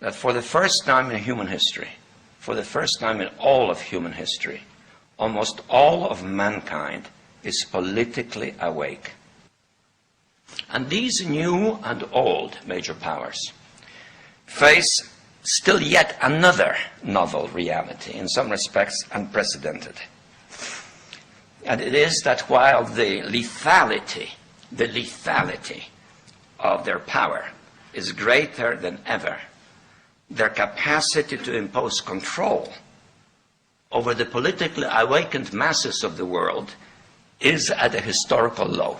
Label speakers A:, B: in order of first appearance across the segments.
A: that for the first time in human history, for the first time in all of human history, almost all of mankind is politically awake. And these new and old major powers face still yet another novel reality, in some respects unprecedented. And it is that while the lethality of their power is greater than ever, their capacity to impose control over the politically awakened masses of the world is at a historical low.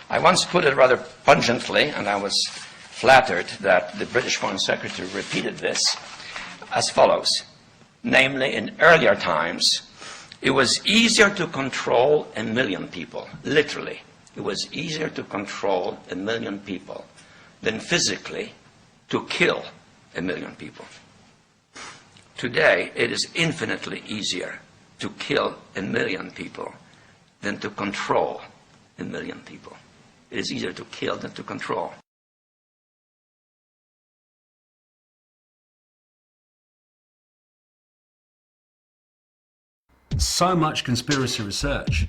A: I once put it rather pungently, and I was flattered that the British Foreign Secretary repeated this, as follows. Namely, in earlier times, it was easier to control 1 million people, literally. It was easier to control 1 million people than physically to kill 1 million people. Today, it is infinitely easier to kill 1 million people than to control 1 million people. It is easier to kill than to control.
B: So much conspiracy research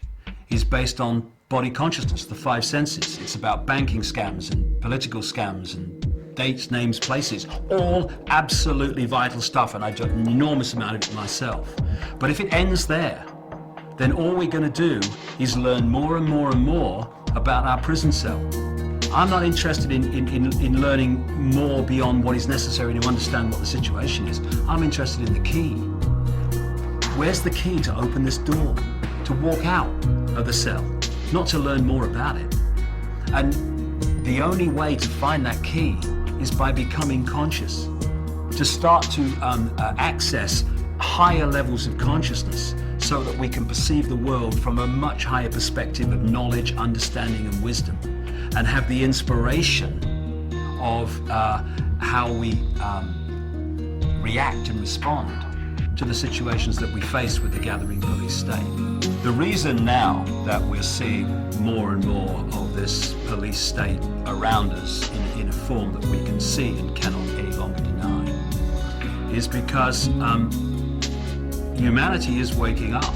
B: is based on body consciousness, the 5 senses. It's about banking scams and political scams and dates, names, places, all absolutely vital stuff, and I do an enormous amount of it myself. But if it ends there, then all we're going to do is learn more and more and more about our prison cell. I'm not interested in learning more beyond what is necessary to understand what the situation is. I'm interested in the key. Where's the key to open this door, to walk out of the cell, not to learn more about it? And the only way to find that key is by becoming conscious, to start to access higher levels of consciousness so that we can perceive the world from a much higher perspective of knowledge, understanding and wisdom, and have the inspiration of how we react and respond to the situations that we face with the gathering police state. The reason now that we're seeing more and more of this police state around us in a form that we can see and cannot any longer deny is because humanity is waking up.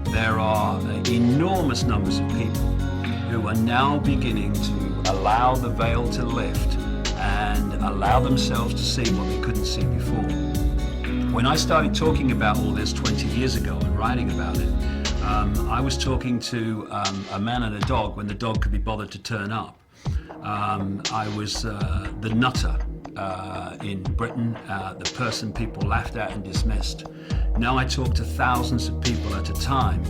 B: There are enormous numbers of people who are now beginning to allow the veil to lift and allow themselves to see what they couldn't see before. When I started talking about all this 20 years ago and writing about it, I was talking to a man and a dog when the dog could be bothered to turn up. I was the nutter in Britain, the person people laughed at and dismissed. Now I talk to thousands of people at a time,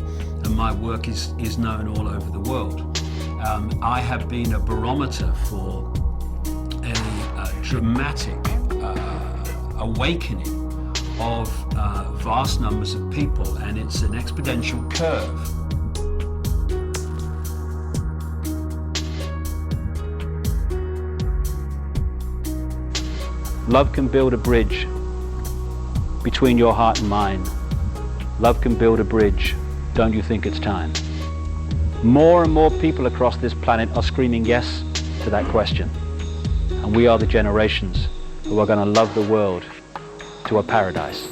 B: and my work is known all over the world. I have been a barometer for a dramatic awakening of vast numbers of people, and it's an exponential curve.
C: Love can build a bridge between your heart and mind. Love can build a bridge. Don't you think it's time? More and more people across this planet are screaming yes to that question. And we are the generations who are going to love the world to a paradise.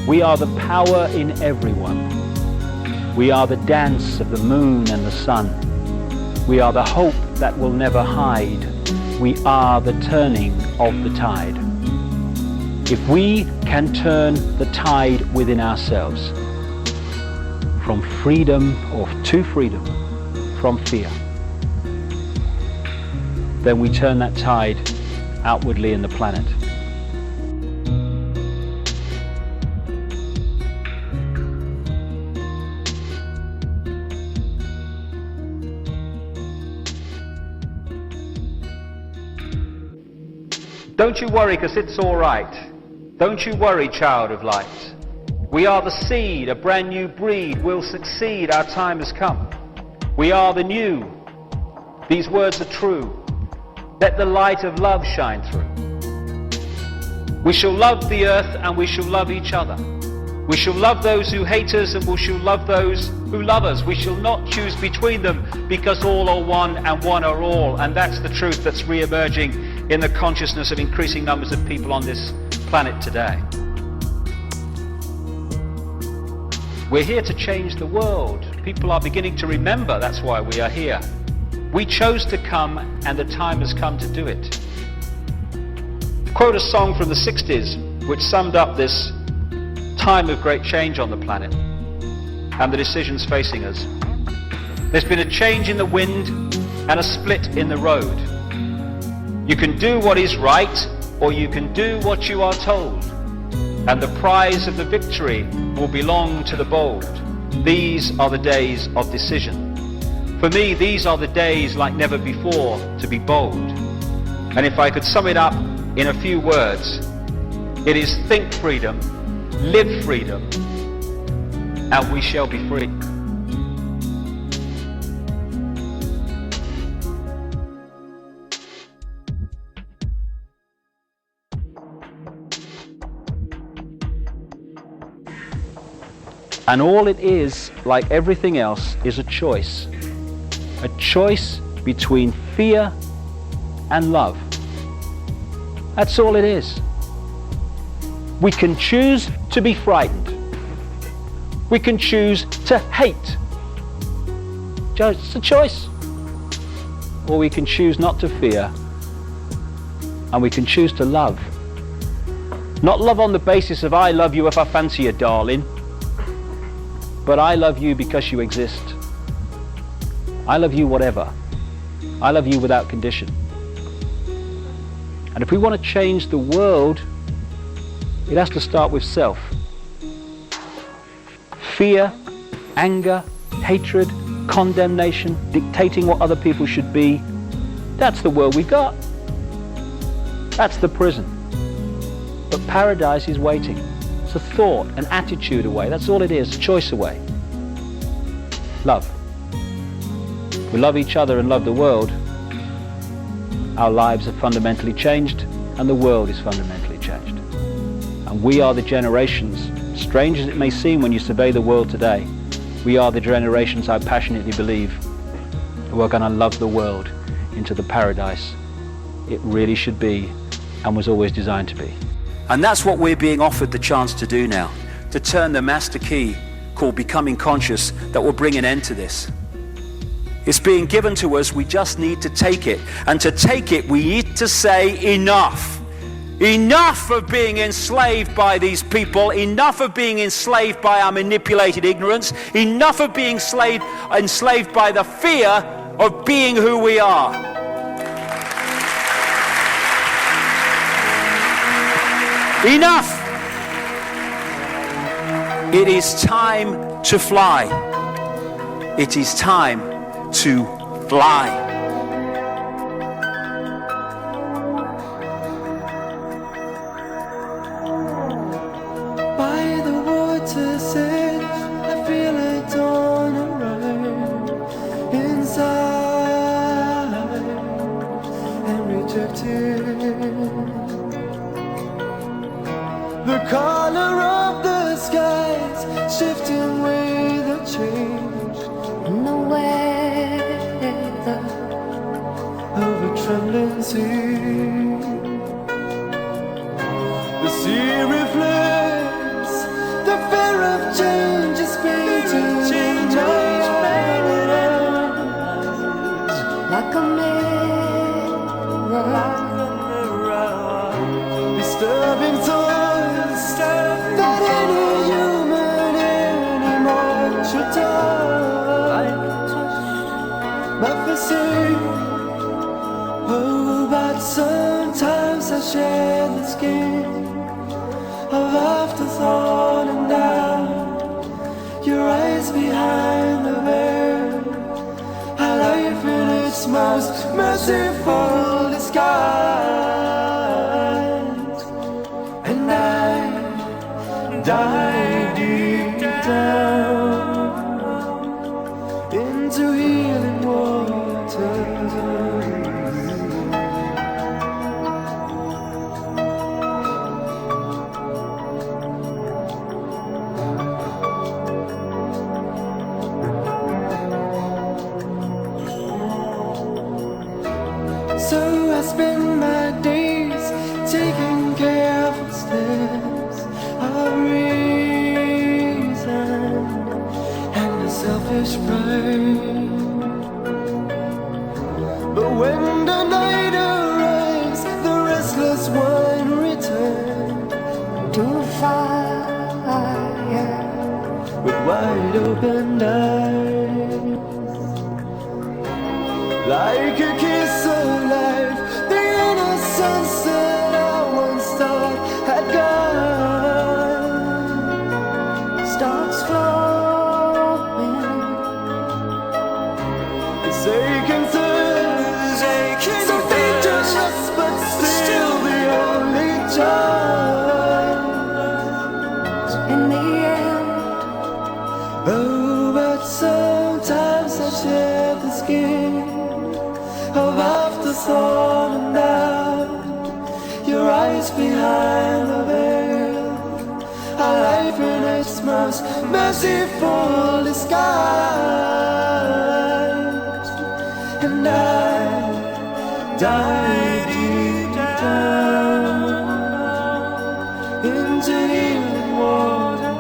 C: We are the power in everyone. We are the dance of the moon and the sun. We are the hope that will never hide. We are the turning of the tide. If we can turn the tide within ourselves, from freedom or to freedom, from fear, then we turn that tide outwardly in the planet. Don't you worry, because it's all right. Don't you worry, child of light. We are the seed, a brand new breed. We'll succeed, our time has come. We are the new. These words are true. Let the light of love shine through. We shall love the earth and we shall love each other. We shall love those who hate us and we shall love those who love us. We shall not choose between them because all are one and one are all. And that's the truth that's re-emerging in the consciousness of increasing numbers of people on this planet today. We're here to change the world. People are beginning to remember that's why we are here. We chose to come and the time has come to do it. Quote a song from the 60s which summed up this time of great change on the planet and the decisions facing us. There's been a change in the wind and a split in the road. You can do what is right or you can do what you are told, and the prize of the victory will belong to the bold. These are the days of decision. For me, these are the days like never before to be bold. And if I could sum it up in a few words, it is think freedom, live freedom, and we shall be free. And all it is, like everything else, is a choice. A choice between fear and love. That's all it is. We can choose to be frightened. We can choose to hate. It's a choice. Or we can choose not to fear. And we can choose to love. Not love on the basis of I love you if I fancy you, darling. But I love you because you exist. I love you whatever. I love you without condition. And if we want to change the world, it has to start with self. Fear, anger, hatred, condemnation, dictating what other people should be, that's the world we got. That's the prison. But paradise is waiting. It's a thought, an attitude away. That's all it is, a choice away. Love. If we love each other and love the world, our lives are fundamentally changed and the world is fundamentally changed. And we are the generations, strange as it may seem when you survey the world today, we are the generations, I passionately believe, who are going to love the world into the paradise it really should be and was always designed to be.
B: And that's what we're being offered the chance to do now, to turn the master key called becoming conscious that will bring an end to this. It's being given to us, we just need to take it. And to take it, we need to say enough. Enough of being enslaved by these people, enough of being enslaved by our manipulated ignorance, enough of being enslaved by the fear of being who we are. Enough! It is time to fly. It is time to fly.
D: By the water's edge, I feel a dawn arrive inside and rejected. The color of the skies shifting with a change in the weather of a trembling sea. The sea reflects the fear of change is painted in my eyes like a mirror, disturbing thoughts that any human anymore should touch. But for say, oh, but sometimes I share the skin of afterthought, and now your eyes behind the veil, a life in its most merciful disguise. And I dive deep down into healing waters. I spend my days taking careful steps of reason and a selfish pride. But when the night arrives, the restless one returns to fire with wide open eyes. Like a kiss of life, the innocence that I once thought had gone starts flowing. It's aching thirst, so dangerous, but still the only choice in the end. Oh, but sometimes I shed the skin of afterthought, and now your eyes behind the veil, a life in its most merciful disguise. And I dive deep down into healing waters.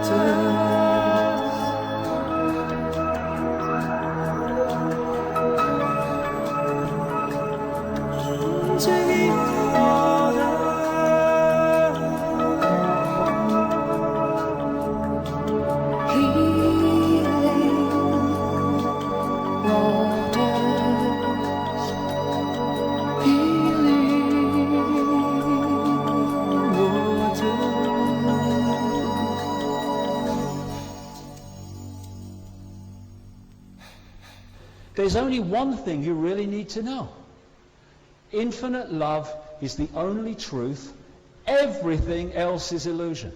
C: There's only one thing you really need to know. Infinite love is the only truth. Everything else is illusion.